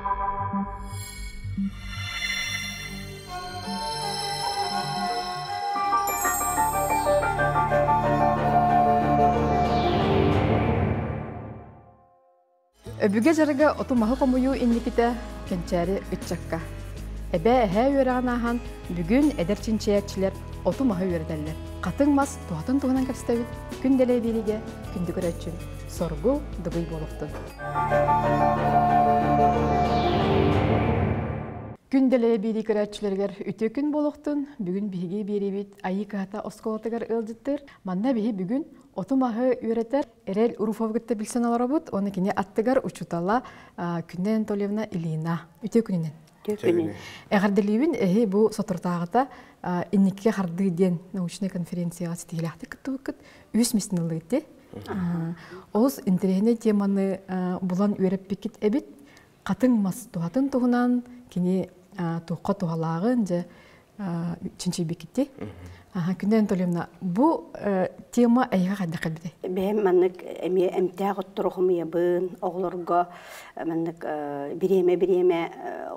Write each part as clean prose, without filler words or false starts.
Öbüge jarıga otumağı komuyu inlikite kençeri ütçakka. Ebe ehe yörağınahan bugün ederçinçeyekçiler otumağı yörederler. Katınmaz tuhatın tuğunan kapstevit kündele birige kündükür için sorgu dıgıy boluktun. Kündele birige öğretçilerger ütü gün boluktun. Bugün bihigi biribit ayı kahta oskolatıgar ılcıttır. Manna bihi bugün otumağı üreter. Erel Urufovgıtta bilsen alarabut. Onu kine attıgar uçutala Күнне Анатольевна Ильина. Үтө күнүнен. Эгерделибин бу сотортагыта инникке харды ден научный конференцияга стилахты кыттыбыкыт үс миснылыгы. Оз интерехне теманы булан үйрөппекит эбит катын мас туатын тугунан кини туққа тугалагын же чинчибекитти. Күнне Анатольевна, бу тема айга кайда калды? Бем маннык эмтег оттурухум ябын оглорго маннык биреме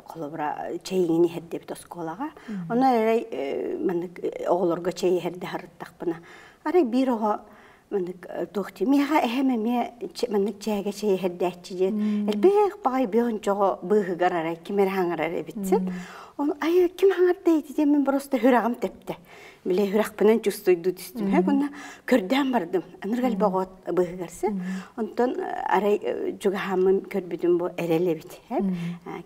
колобра чейини хеддеп тосколага. Она маннык оглорго чей хедде харыттакпына. Ары бирого маннык тохти мега эхеме маннык чейге чей хеддечижен. Элбек бай бион жого быгыгар ара кимер хаңарар битсен. Он ай ким хаңар дейди мен просто хүрагым тепте. Биле хүракпынан чувствуйду дистим. Бuna körden bardım. Anırgal bagot bıhgarsa. Ondan aray juga hamım körbüdüm bu erelebit.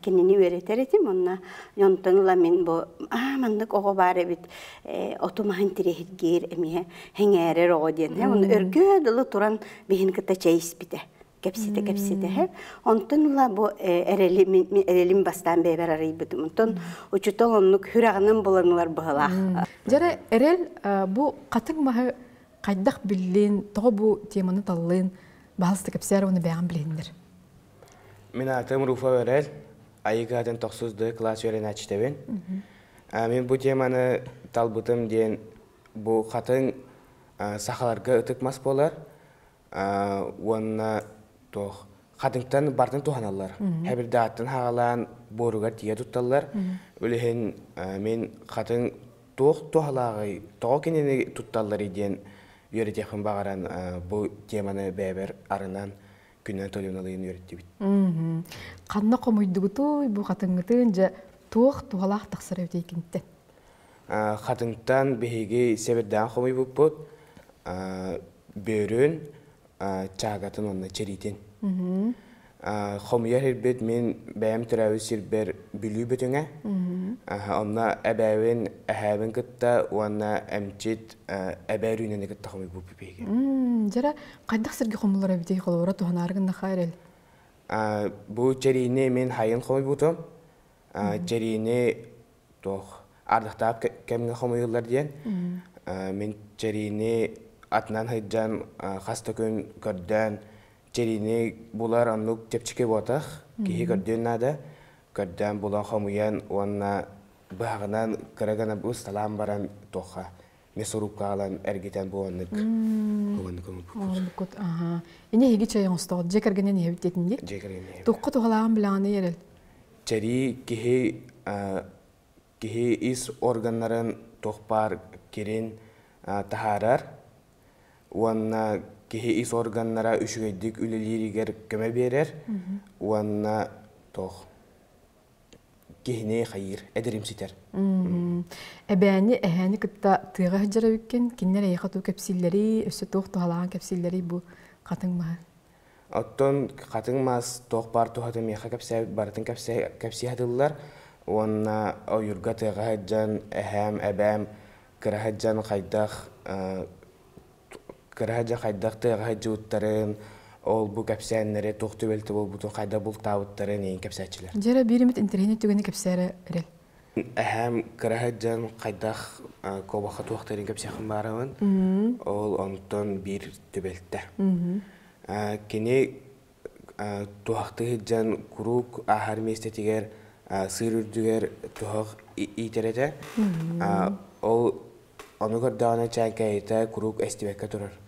Kendini öğreteretim onna. Yontan la men bu mandık ogo bare bit. Otomahin tirehit gir emiye hengerer o diyen. Onu örgü dalı turan bihin kıta çeyiz bite. Kapsite hep. Ondan la bu erelim bastan beber arayıbıdım. Ondan uçutan onluk hürağının bulanılar bağla. Jara erel bu katın mahı kaydak bilin, toğu bu temanı tallın, bağlıstı kapsar onu beğen bilindir. Min adım Rufa Örel, ayıgadan toksuzdu klas öğren açtı ben. Min bu temanı talbıtım diyen bu katın sahalarga ıtıkmaz bolar. Ona toh kadıntan bardan tuhanallar. Her dağıtın hağalan borugar diye tutallar. Öylehen men kadın tuhalağıy toğ kendini tutallar diyen yöretekim bağıran bu temanı beber arınan Күнне Анатольевналыйын öğretti bit. Kanna komuydugutu bu kadınıtınca tuhalağ taqsır öteykinti. Kadıntan behigi seberden komuy buput börün çağatın onunla çeritin. Komuyar herbet men bəyəm türəvi sirber bülü bütüne. Onna əbəvin əhəvin kıtta, onna əmçid əbərünəni kıtta komuy bupu beyge. Jara qaydaq sirgi komulara bitey kolora tuhanargın naxayrel? Bu çerini men hayın komuy butum. Çerini ardaqtağıb kəmine komuyurlar diyen. Men çerini atnan hıccan xastakön kördən çerini bular anlıq tepçike bataq. Kihi kördən nada. Kördən bulan komuyan onna bağınan kıragana bu salam baran toxa. Mesorup kalan ergiten bu anlık. İne hegi çayın ustağı. Cekergenen yevit detindik? Cekergenen yevit. Toqqa toğalağın bilanı yerel? Çeri kihi is organların toqpar kirin taharar. Onna kihi is organlara üşügeydik üleliriger köme berer. Onna toq kihine hayır ederim siter. Ebeni ehani kıtta tığga hıccara bükken kinler ayıqatu kapsilleri, üstü toq toğalağın kapsilleri bu katın mı? Otton katın mas toqpar toğatım yaqa baratın kapsi hadıllar. Onna oyurga tığga hıccan ehem ebem kıra hıccan qaydaq Kıraca qaydak tığga hıcı uttarın, ol bu kapsiyenlere toqtu belti bol butu qayda bul tavuttarın eyin kapsiyaçılar. Jara birimit internet tügeni kapsiyara erel? Ehem kıracan qaydak kobaqa tuaqtarın kapsiyakın barağın, ol onton bir tübelte. Kini tuaqtı hıccan kuruk ahar mestetiger sığır ürdüger tuaq iterete, ol onu gördüğüne çankayıta kuruk estivekka durur.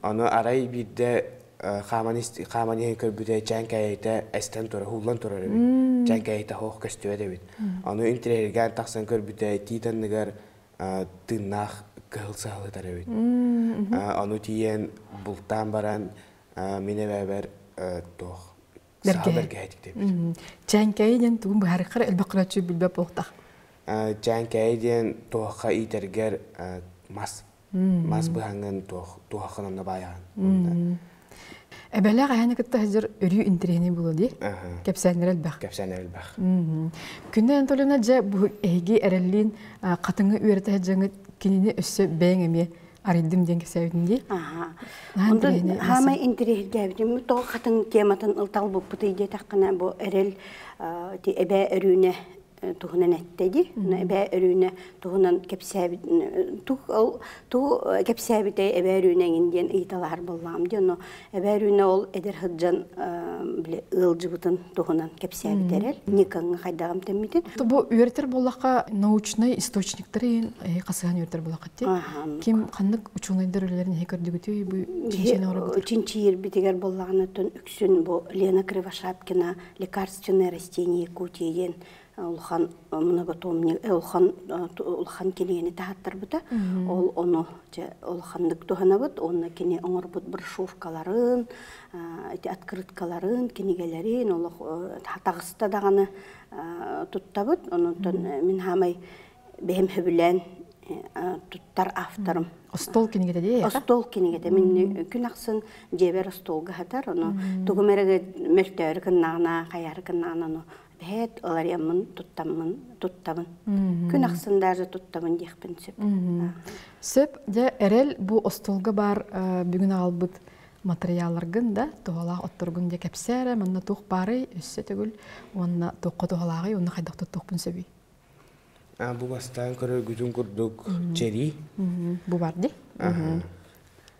Onu aray bir de Хамани көрбүтэ чанкайта эстен тора хуллан тора чанкайта хох көстөдө бит. Аны интерьерген таксан көрбүтэ титанныгар тыннах кылсалы тара бит. Аны тиен бултан баран мине бәбәр тох. Саберге айтык деп. Чанкайден тугун бахарыкыр элбакырачы билбеп болта. Чанкайден тохка итергер мас. Мас баханган тохханна баяган. Эбеле гаяны кытта хәзер өрү интерьерне булды ди. Кепсәнер элбак. Кепсәнер элбак. Күннән толына же бу эги эреллин катыңы үрәтә җаңы кинене өссө бәңеме аридим ден кесәүдинди. Ондан хама интерьерге бидим то катын тематын ылтал бу пытыйды таккана бу эрел ти эбә өрүне tuhunun ettedi. Ebe ürüne tuhunan kepsebit kepsebite ebe ürüne indiyen italar bollam diyor. Ebe ürüne ol eder hıcan bile ılcıbıtın tuhunan kepsebiterel. Nikan kaydağım temmitin. Bu üretir bollaka научный источниктері қасыған üretir bollaka те. Kim kanlık uçunaydır öylerin hekirdi gütüy bu çinçene orada. Чинчир битигер боллагына тон үксүн бу Лена Кривошапкина лекарственное растение Якутии улхан многотомный улхан келени тахаттар бута. Ол ону улхандык туханабыт, онна кини оңорбут брошюркаларын, открыткаларын, кинигелерин, ол тагыста даганы туттабыт. Онутон мен хамай бем хөбүлен туттар авторым. Остол кинигеде де? Остол кинигеде. Мен күн аксын жебер остолга хатар. Ону тугумереге мөлтөр кыннагына, каяр кыннагына бет олар ямын туттамын. Күн аксын даже туттамын дехпен сөп. Сөп же эрел бу остолга бар бүгүн албыт материалларгын да тоголак отторгун же кепсере, манна тух бары өссө төгүл, онна токко тоголагы, онна кайдакта токпун сөбүй. Бу бастан көрө күзүн курдук чери. Бу бар ди?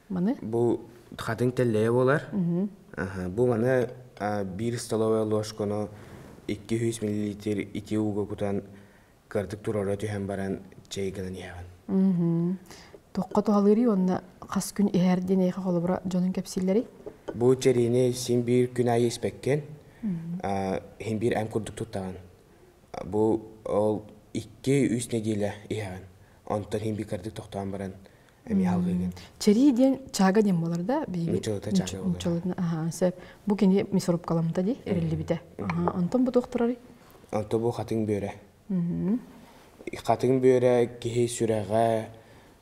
Маны? Бу хатын теллее болар. Бу маны 1 столовая ложканы 200 мл 2 уга кутан кырдык турара түһәм баран чейгенен яган. Токко тогалыры онна кас күн эрден эйха холобра жонун кепсиллери. Бу черине син бир күн ай испеккен. Хим бир эм курдук туттаган. Бу ол 2-3 неделя яган. Онтон хим бир кырдык токтаган баран эми алгыгын. Чери ден чага ден болар да? Мичолута чага болар. Сеп бу кини мисоруп каламта ди эрелли бите. Онтон бу тохторары? Онтон бу хатын бөре. Хатын бөре кихи сүрәгә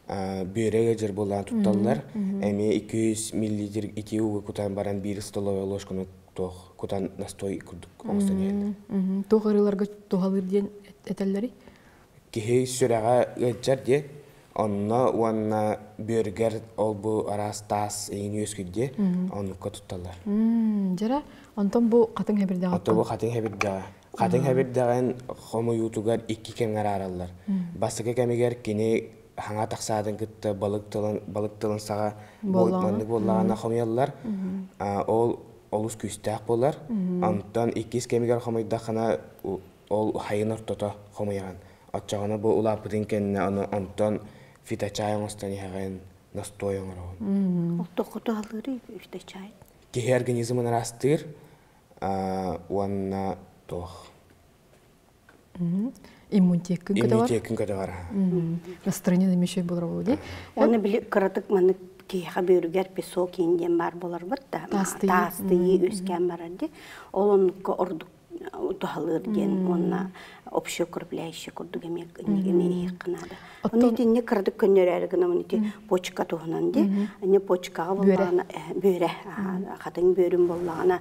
бөреге жер болан тутталлар. Эми 200 мл 2 уга кутан баран 1 столовая ложканы тох кутан настой курдук оңстан elde. Тоғырыларга тоғалыр ден этеллери? Кихи сүрәгә жер де онна уанна бөргер ол бу арас тас эйин өскүдде оннукка тутталлар. Жара онтон бу катын хебирдага. Онтон бу катын хебирдага. Катын хебирдаган хомо ютугар 2 кемгер араллар. Басыка кемегер кини хаңа таксадан кытта балык тылын сага болмандык боллагана хомыяллар. Ол олус күстәк болар. Онтон 2 кемегер хомыйдахана ол хайын ортото хомыяган. Атчагана бу улапытын кенне онтон фитачайын остан яғын настой оңырауын. Тоқыты алыры фитачай. Кехи организмын растыр, уанна тоқ. Иммунитет күн көді бар? Иммунитет күн көді бар. Настроение немешей болар болу, Оны білі қырытық маны кейха бөрігер песок енден бар болар бұтта. Тастыйы өскен бар әді. Ол оныққа ордық тухалыр ден, онна общеукрепляющий курдук эмек неге кынады. Оны тинне кырдык көннөрөр гына мынти почка тухунан де, аны почкага болгана бөре, хатын бөрүн болгана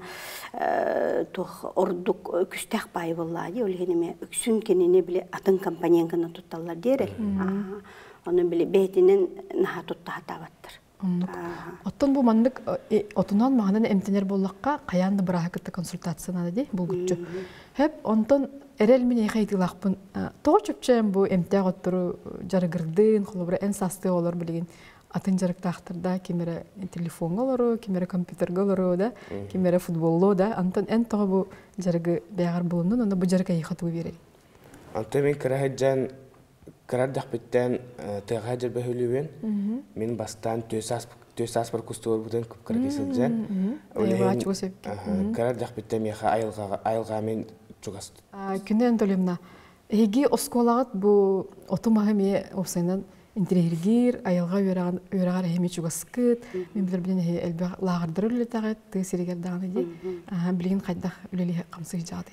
тух ордук күстәк бай боллады, өлгенеме үксүн кенене биле атын компаниянганы тутталлар дерел. Оны биле бетинен наха тутта табаттыр. Оттон бу мандык отунан мағынан эмтенер боллаққа қаянды бұрағы кітті консультацияна де бұлгүтчі. Хеп онтон эрел мен ейхайтылақпын тоғы чөпчен бу эмтеғ оттыру жарығырдың, қолыбыра ән састы олар білеген атын жарықтақтырда кемері телефон олару, кемері компьютер олару да, кемері футболу да. Антон ән тоғы бу жарығы бәғар болундың, онда бу жарығы ейхатуы береді. Антон мен Карар дахпеттен тыға жер бөхілуен, мен бастан төс төс аспар кустур бутын кыпкыр кесилжен. Айылга чугасып. Карар жакпетте меха айылга мен чугас. Күнен төлемна. Эги осколагат бу отумага ме осенен интерьергир айылга үрагар эми чугаскыт. Мен билер билен элбе лагырдыр үле тагы тесиргер дагы ди. Билген кайдах үлеле камсы жады.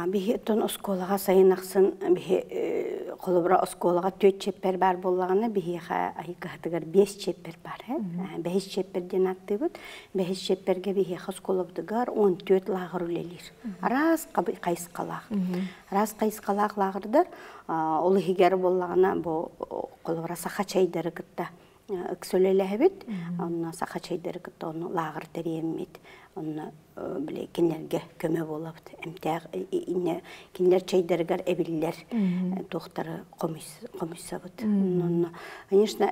Бихи тон осколага сайынақсын, бихи қолыбыра осколага 4 чеппер бар болағына, бихи айқатығыр 5 чеппер бар. 5 чепперден атты бұд. 5 чепперге бихи осколабдығар 14 лағыр үлелер. Раз қайыс қалақ. Раз қайыс қалақ лағырдар, олы хигер болағына қолыбыра сақа чайдары кітті. Өксөлелі әбет, онына сақа чайдары кітті, оны лағыр тәреймет. Onu bile kinlerge köme bolup emtaq kinler çaydargar ebiller doktora komissabıt. Onu конечно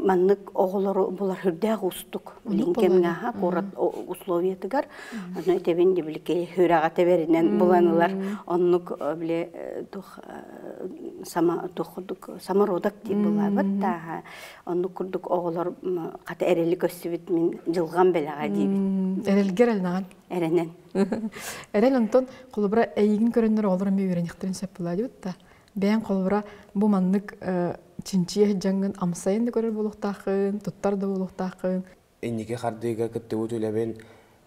manlık oğulları bular hürde ustuk. Bilinkem ha korat условиятыгар. Onu etebendi bile hüragata verilen bulanılar onluk bile samarodak diye bulabıt da onu kurduk oğullar kata erelik ösübüt min жылган белага diyebit. Gerel nagan. Erenen. Erel onton kolubra eygin körünler olur mu öğreniklerin sepuladı da. Ben kolubra bu manlık çinçiye jangın amsayın da görür buluqtaqın, tuttar da buluqtaqın. Inniki xardiga kıttı utuyla ben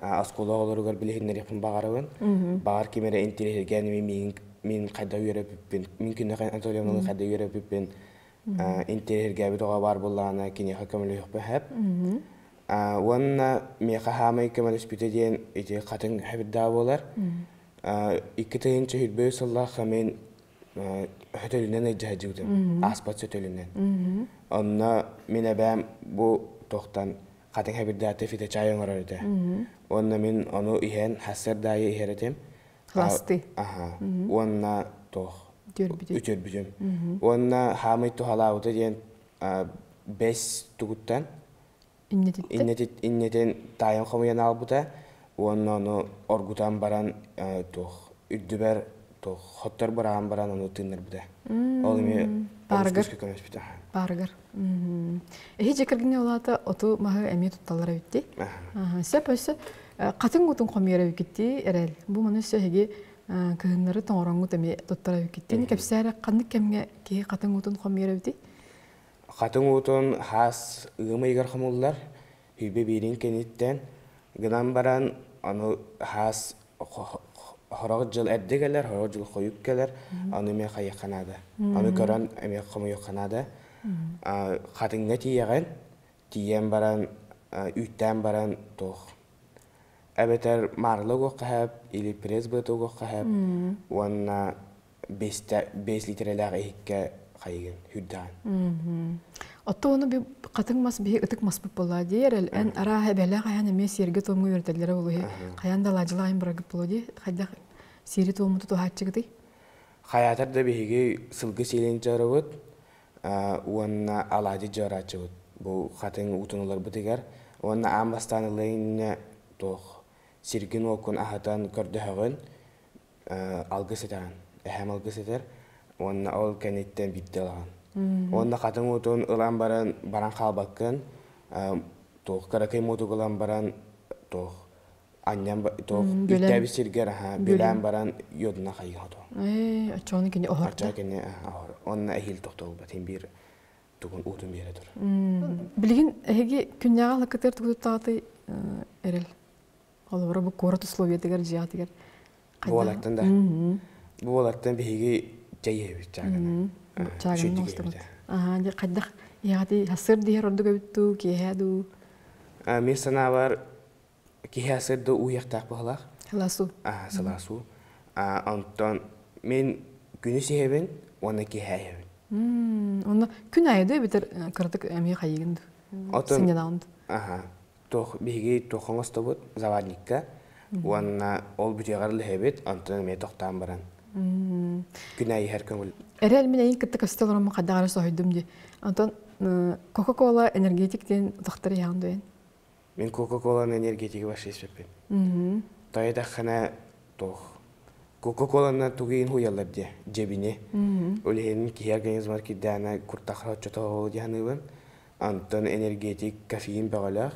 askola olurgar bilehinler yapın bağarıgın. Bağar kimere entiregen min qayda yürepipin. Mümkün de Anatolia'nın qayda yürepipin. Entirege bir doğa var bullana kini hakamlı yok hep. Wanna meka hamay kemal ispitediyen iti qatın habidda bolar. İkiteyin çehilbe sallah khamen hötölünden ejahjudum. Aspat hötölünden. Onna mine bam bu toqtan qatın habidda tefite çayın arardı. Onna min onu ihen hasar dayı iheretem. Lasti. Onna toq. Ütürbüdüm. Onna hamay tohalawda diyen 5 tuguttan İnnetin tayın komayan albuta, onu orgutan baran üddüber, hotlar baran onu tınır buda. Olimi Bargar. Bargar. Hiç ekirgine olata otu mahı emi tutallara bitti. Sepöse katın gutun komiyara bitti erel. Bu manusya hegi kıhınları toğrangu temi tutara bitti. Ni kapsara kandık kemge ki katın gutun komiyara bitti. Katın utun has ığımı igar xamullar, hübe birin kenitten, gıdan baran onu has horog jıl erdi geler, horog jıl koyup geler, onu eme xayı kanada. Onu gören eme xamı yok kanada. Katın ne tiyeğen, tiyen baran, ütten baran toğ. Ebeter marlı goqahab, ili prezbet goqahab, ona 5 litreler ehikke xayıgın, hüddan. Otta onu bir katın mas bir ıtık mas bıpıla diyer el en ara hebele kayan eme sirge tomu yörtelere oluyor. Kayan da lacılayın bırakıp bulu diye. Hayda siri tomu tutu hatçı gıdı. Hayatar da bir sılgı silin jarabıt, ona alacı jaracıbıt. Bu katın utunular bıtıgar. Ona ambastanılığına toq sirgin okun ahatan kördüğün algı setan. Ehem algı setar. Ona ol kenitten bitti alan. Onda katın utun ılan baran kalbakkın, toq karakay motu ılan baran toq annem toq ütte bir sirger bilen baran yoduna kayı oto. Açağını kini ohar. Açağı kini ohar. Onna ehil toqtol batin bir tukun utun bir edur. Bilgin hegi künyağa lakıtır tukutup tağıtı erel. Ola bu korat usloviyetigar jiyatıgar. Bu olaktan da. Bu olaktan bir hegi jayı bir çağına. Çağın nostumut. Ya kaddak yağdı hasır diye ordu göbüttü ki hadu. Mesela var ki hasır da uyaktak bağlaq. Halasu. Salasu. Ondan men günüsü heben, ona ki heben. Onda gün ayda biter kırdık emeği kayıgındı. Singen alındı. Toq bigi toqongas tobut zawadlikka. Ona ol bütügarlı hebet, ondan me toqtan baran. Günay her köngül. Erel min ayin kıttık asıtalarımı kaddağara soğuydum diye. Ondan Coca-Cola energetikten utaktarı yağındı en. Men Coca-Cola'nın energetiki başı ispepen. Tayda xana toq. Coca-Cola'nın tuğin huyallar diye cebine. Ölehenin ki organizmar ki dana kurtakra çota diye hanıvan. Антон энергетик кофеин бағалақ,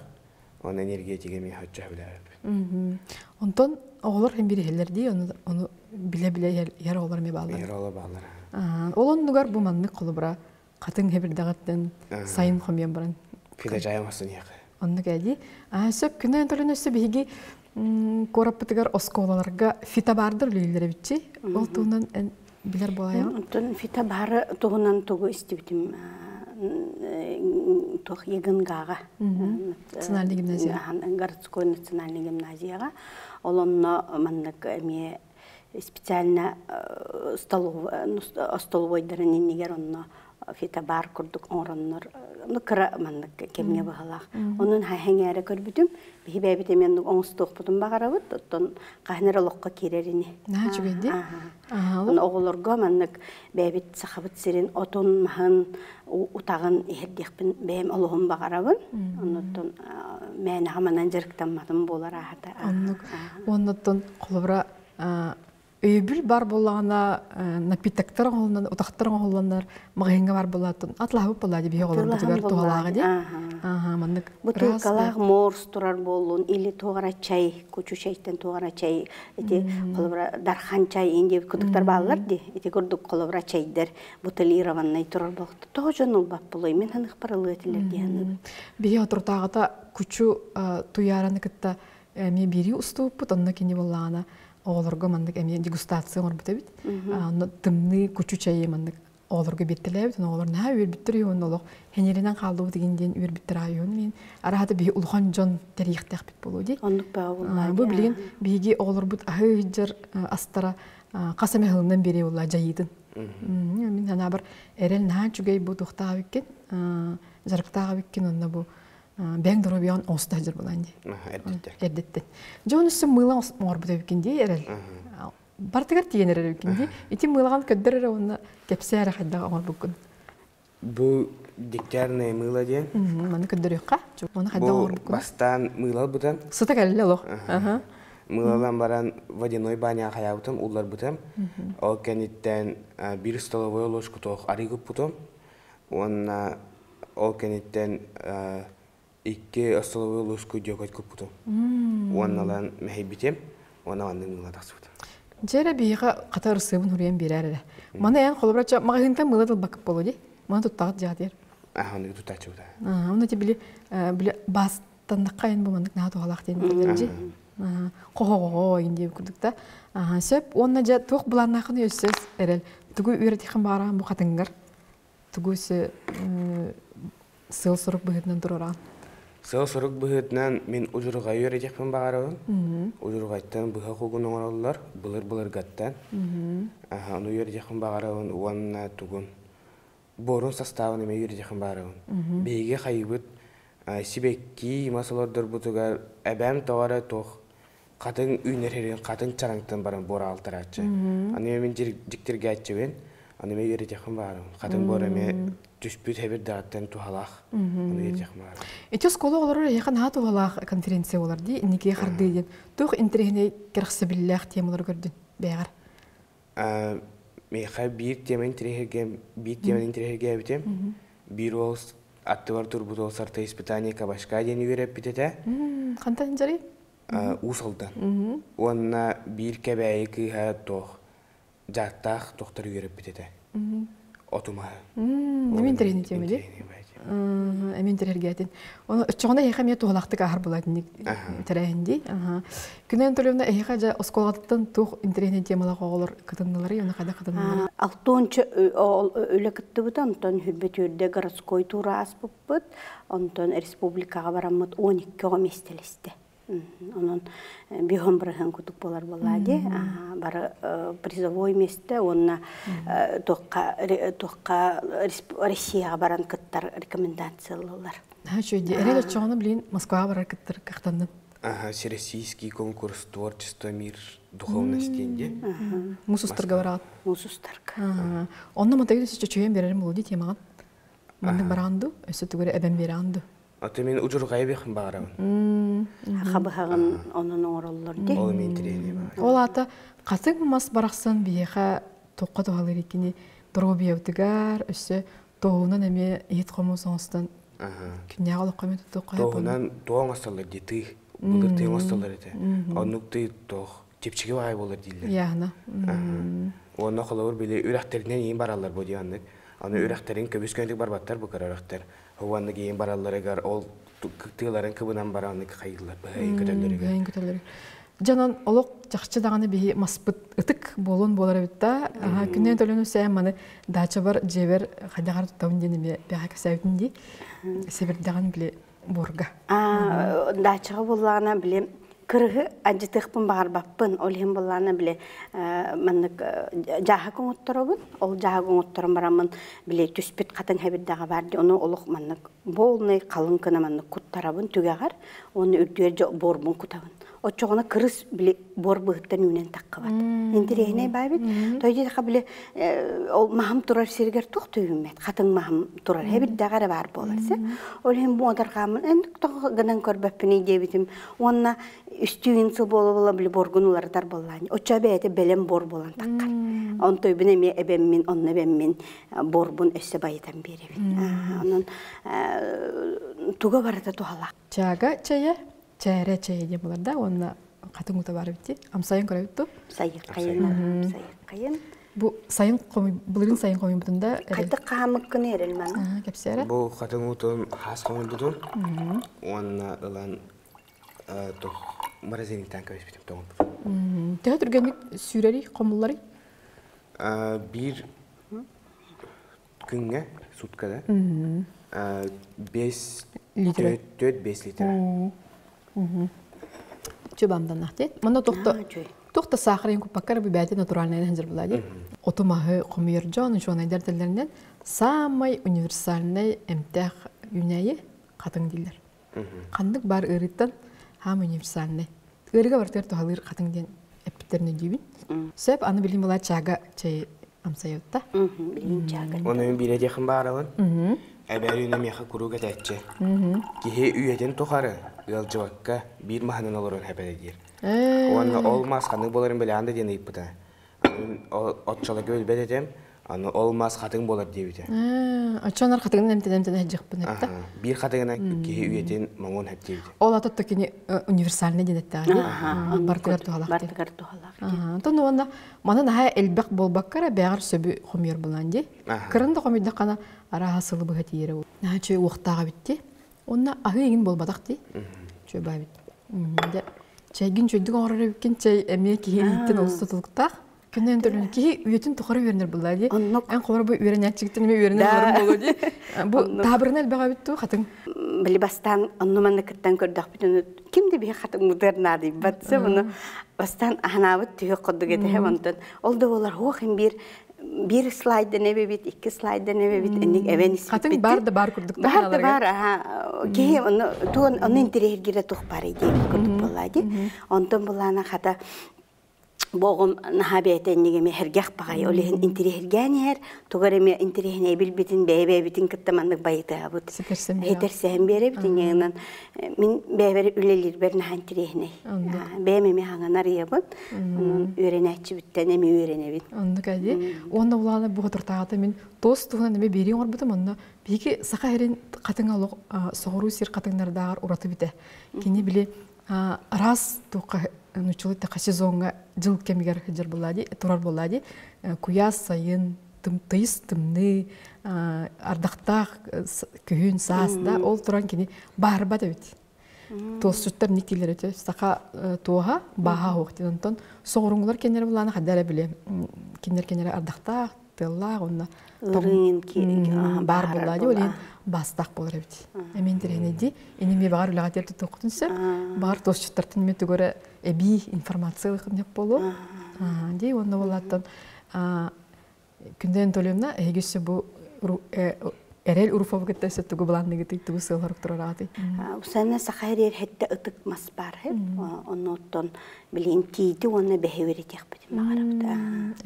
он энергетиге мен хотча біләбі. Онтон оғылар hem biri hellerdi, onu bile yer oğlar mı bağlar? Yer ola bağlar. Олон nugar bu manlık kolu bura. Katın hebir dağıttın, sayın komiyan baran. Pide cayamazsın yağı. Onu geldi. Söp günden tolun üstü bihigi korapıtıgar oskolalarga fita bardır lüylere bitçi. O tuğundan bilir boğayan. Ondan fita barı tuğunan tuğu istibitim. Тух Егынгаға. Национальный гимназия. Городской национальный гимназияға. Олонно маннык эме специально столовойдарын иннигер онно фета бар курдук ороннор. Ну кыра маннык кемге бахалах. Онун хайхеңере көрбүтүм. Бихибебите мен оңстук бутум багарабыт. Оттон кахнералокка кирерини. На чугенди? Он оголорго маннык бебит сахабыт сирин отон махан утагын эхердекпин бем олоғын бағарабын. Оннотон мен хаманан жеріктамадым болар ахата. Оннотон қолыбыра өйбіл бар болағына напитактар оғылынан, утақтар оғыланар мағайынға бар болатын. Атлағы болады бей оғылан бұтығар туғалағы де? Бутылкалақ морс тұрар болуын, или тоғара чай, көчу чайттен тоғара чай, қолыбыра дархан чай инде күдіктар бағылар де, көрдік қолыбыра чайдар бутылированнай тұрар болықты. Тоғы жон ол бап болуы, мен ханық паралы өтілер дейін. Бей отыртағыта күчу туяраны кітті мен бері ұстуып бұт, онына кені болағына оғылырға мандық әме дегустация оңыр бұта бит. Тымны күчу чайы мандық оғылырға беттілі бит. Оғылыр на үйер біттір еуін олық. Хенерінен қалды дегенден үйер біттір айуын мен. Арағаты бей ұлған жон тәріқтәқ бит болу дей. Ондық бағы олай. Бұл білген бейге оғылыр бұт ағы жыр астара қасаме ғылынан бере олай жайыдын. Мен ана бір әрел на жүгей бұт ұқтағы беккен, жарықтағы беккен онына бұл бәң дұру бейін оңсыда жыр болайын де. Әрдеттен. Жон үсі мыйлан оңыр бұта беккен де әрел. Бартығар тиген әрел беккен де. Ити мыйлаған көддір әрі оны кәпсі әрі қайдағы оңыр бұкын. Бұл дегтярный мыла дейін. Маны көддір еққа? Оны қайдағы оңыр бұкын. Бұл бастан мылал бұтам. Сыта кәлі лоқ. Мылалан баран водяной баня қаяутым, улар бұтам. Ол кәнеттен бір столовой ложку тоқ арығып бұтам. Ол кәнеттен икки столовой ложку дёготь көппутум. Уанналан мәхибитем, уаналанның мыла тақсыбытым. Жәрі бейіға қатар сыбын хүрген бері әрі. Мана ән қолыбыра мағығынтан мыладыл бақып болу де? Мана тұттағыт жағды ер? Оны тұттачы бұда. Оны те білі бастандаққа ең бұмандық наға тұғалақ дейін білдер же? Қоғоғоғо еңдей күрдікті. Сөп, онына жа тоқ бұланнақын өссіз әрел. Түгі үйретіқін бараған бұл қатыңғар. Түгі өсі сыл сұрық бұғытынан тұрыраған. Сыл сұрық бұғытынан мен ұжырға үйретіқпін бағарауын. Ұжырғайттан бұға қоғын оңыралылар, бұлыр ғаттан. Оны үйретіқпін бағарауын, уанна түгін. Борын составын еме үйретіқпін бағарауын. Бейге қайыбыт, сибекки масалардар бұтығар әбәм тауары тоқ. Қатын үйнерерін, қатын чараңтын барын бора алтыратшы. Аны мен жіктерге әтчебен, аны мен үйретіқпін бағарауын. Қатын бора мен түспүт әбір дағыттан туғалақ. Аны үйретіқпін бағарауын. Эти школа олар яқан ха туғалақ конференция олар дей, неке қарды еден. Туқ интерегіне керқсы біліләқ темалар көрдің бәғар? Мейқа бір теман интерегерге әбітем. Бір ол аттывар тұрбұт ол сарта испытание кабашқа дені үйреп бітеті. Қантан жарай? Усалдан. Онына бір кәбәйі күйға тоқ, жаттақ тоқтар үйреп бітеті. Отумаға. Әмен терені темелі? Әмен терерге әтін. Чоғында әйқа мен туғалақтық ағыр болатын тәрәйіндей. Күнен төлемді әйқа жа осколғаттың туқ интернет темалағы оғылыр қытындылары, оны қайда қытындылары? Алтончы өлі күтті бұд, онтон хүрбет өрді городской тура ас бұд, онтон республикаға барамыд 12 местелесті. Onun bir hombrahın kutuk bolar boladı. Bara призовой месте, onun toqqa Russiyaga baran kıttar rekomendasiyalar. Ha şöyle, erele çoğunu bilin Moskva'ya barar kıttar kıhtandın. Всероссийский конкурс творчества мир духовности. Мусустарга барат. Мусустарга. Онна матайда чөчөйен берерим болду темаган. Мында баранду, өсө түгөрө эбен беранду. Аты мен ұжырғай бекін бағарамын. Қабығағын оның оңыралылар де? Ол мен тірені бағарамын. Ол аты қасың мас барақсан бейеға тоққа тоғалыр екені дұру беутігар, өсі тоғынан әме ет қомы соңыстан Кине алып камет тоқай. Тоғынан тоң асталар дети, булар тың асталар ете. Онукты тох тепчиге бай болар дилер. Яна. Онна холор биле үрәхтеринен ең баралар бу дияннык. Аны үрәхтерин көбүскөндүк барбаттар бу карарактар. Хованны ең баралларыгар ол тыйларын кыбынан бараннык кайдылар. Көтөлөр. Жанан олоқ жақшы дағаны бейі маспыт ұтық болуын болар өтті. Күннен төліні сәйін маны дача бар жебер қадағар тұттауын денеме бәға кәсәудің де себір дағаны біле борға. Дачаға болағына біле кырғы ажытықпын бағар баппын, олхен болағына біле жаға көңіттірі ол жаға көңіттірін барамын біле түспет қатын әбірдағы барды, оны олық маннық болны қалың күні маннық құттарабын түгеғар, оны үрдер борбын құтабын. Очоғына кырыс біле бор бұғыттан үнен таққы барды. Ендірейіне бай бет. Тойде тақа біле ол мағым тұрар сергер тұқ түйімет. Қатын мағым тұрар. Әбір дағары бар боларсы. Ол hem bu odar қамын. Әндік тұғы ғынан көрбәппіне дебітім. Онына үстүйін сыл болы біле борғын олардар болан. Оча бәйті бәлем бор болан таққар. Он тойбіне ме әбәммен, онына бәммен борбын өсі байытан беребін. Onun tuğa barada tuğalaq. Çaga çaya, çayre çaya diye bularda onunla katın uta var bitti. Amsayın kora bitti. Sayın kayın. Bu sayın komi, bunların sayın komi butunda. Kaydı qahamık kını erilmeni. Kapsara. Bu katın utun has komi butun. Onunla ılan toh marazinikten köys bitim toğun. Tehe türgenlik süreli komulları? Bir günge sutkada 5 litre. 4-5 litre. Çöbamdan nahtiyat. Mana tohta sağırın kupakar bir bәйті натуральный хәзер булади. Отомаһы комьерҗан шуны дәртләреннән самый универсальный эмтах юнәе катын диләр. Кандык бар ырыттан һәм универсальный. Ырыга бартыр тохалыр катын дигән эптерне дибин. Сөп аны билим була чага чай амсаятта. Билим чага. Оны бире дехин барабын. Әбәрүне меха куруга тәтче. Кихе үйәден тохары ялҗыбакка бир маһанын алырын хәбәр Оны olmaz kanık boların böyle anda diye ipta. Otçala göl bededem. Onu olmaz katın bolar diye biter. Açanlar katının emteden hecek bunu hepte. Bir katına ki üyeten mangon hep diye biter. Ola tatta ki universalne dinette. Bartıgar tuhalak. Bartıgar tuhalak. Tonu onda mana naha elbek bolbakkara beğer söbü komyer bulandi. Kırında komyda kana ara hasılı bu hetiye. Naha çöy uqtağa bitti. Onda ahı egin bolbadak di. Çöy bay bitti. Çaygın çöydük ağrara bikin çay emeğe kihiyitten olsa tutulukta. Künden törün ki üyetin tukarı verenler bulaydı. En kolay bu öğrenen çıktın mı öğrenenlerim buluyordu. Bu tabirine elbette bitti katın. Bilibastan annumanı kırtan gördük bütün. Kimdi bir katın modern adı. Batsa bunu bastan ahnavut tüyü koduk ete hevandan. Oldu olar hoğun bir slayda ne bebit, iki slayda ne bebit, ennik even ismi bitti. Katın barda bar kurduk da barda bar, ki onu indirihir gire tuh pare diye kurduk bulaydı. Ondan bulana kata boğum nahabiyete ennigemi hergah bagay, olehin indirihir gani her, tuğaremi indirihine bilbitin, bitin kıttamanlık bayıdı abut. Hetersehem bere bitin yanından, min beyveri ülelir ber naha indirihine. Beymemi hangan araya bud, onun öğrenetçi bitten, emi öğrenevin. Onu kaydı. Onda bulana bu kadar tağıda min dost tuğuna neme beri var butum onda. Peki sağa herin katın alık soğuru sir katınlar dağır uratı bite. Kini bile ras tuğa нучулы тақа сезонға жыл кемигер хеджер болады, турар болады. Куяс сайын, тыйыс тымны, ардақтақ күйін саас да, ол туран кені барба да бит. Тоссуттар никтилер өте, сақа туға баға оқты. Онтон соғырыңылар кенері боланы қадары біле. Кенері ардақтақ, тыллақ, онна бар болады, олен бастақ болар өте. Әмен дірені де, енеме бағар үліға терді тоқтынсы, бағар тоссуттартын меті көрі эби информациялық деп болу. Дей, онда болаттан күнден төлемна эгесі бұл әрел ұруфа бұғытта сөттігі бұланды кетті тұғы сылғар ұқтырар ағады. Усана сақайрер хетті ұтық мас бар. Оны оттон білейін тейді, оны бәхевері тек бітім мағарапты.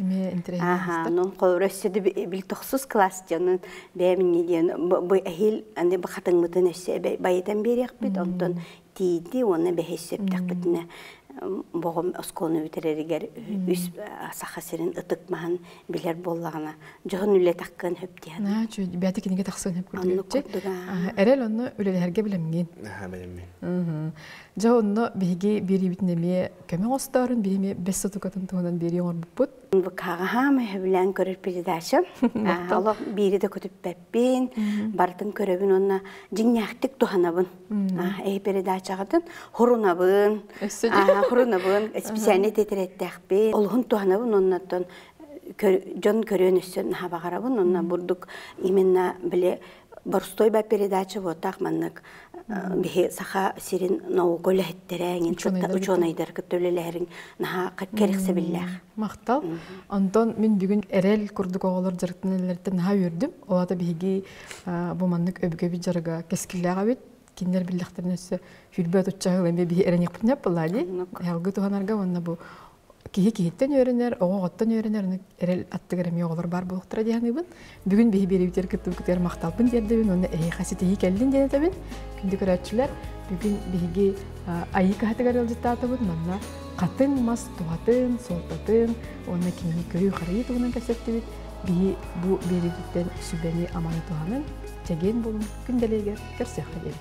Әме интернет. Оның қолыр өсседі біл тұқсыз класс жанын бәміне дейін. Бұл әхел әнде бұл қатың мұтын өссе байыдан берек біт. Онтон тейді, оны бәхесеп тақ бітіне боғым осколны үтерерігер үс сақасырын ытықмаған білер боллағына жоғын үлі таққын хөптен. Бәті кенеге тақсын хөп көрдігетчі. Әрел оны үлелерге білемген. Білеммен. Жа оны бейге бері бітінеме көмі ғостарын береме бәс сатукатын тұғынан бері оңыр бұппыт. Қағағамы өбілән көрір передачы. Олық бері де көтіп бәппен, бардың көребін онына жинняқтық тұғанабын. Әй передачағатын хұрунабын, хұрунабын, специальный тетереттәқпен. Олғын тұғанабын оннаттан жон көрен үстін бағарабын. Онна бұрдық именно біле Борстой ба передача вот так маннык бихи саха сирин науголя хеттерәңин учонайдар көтөлеләрин наха керексе билләх. Мактал. Антон мен бүген эрел курдук оголор жыртынлардан наха үрдүм. Олата биги бу маннык өбгө бит жарга кескилләгә бит. Киндер билләхтерне сөй хүрбәт учагы мен биги эренек битнәп булады. Ялгы туганарга онна бу кихи-кихиттен өренер, оғоғоттан өренер, әрел аттығырым оғылар бар болуқтыра дейінібін. Бүгін бейі беребітер күттір мақталбын дердебін, оны әйі қасеті кәлін денетебін. Күнді көрәтшілер бүгін бейге айы қағатығар елжеттатыбын, манна қатын мас туғатын, солтатын, оны кенені көрі қарайы туғынан кәсеттебін. Бейі бұл беребіттен сүбәне аманы туғанын, тәген болын күнделегер кәрсеққа келі.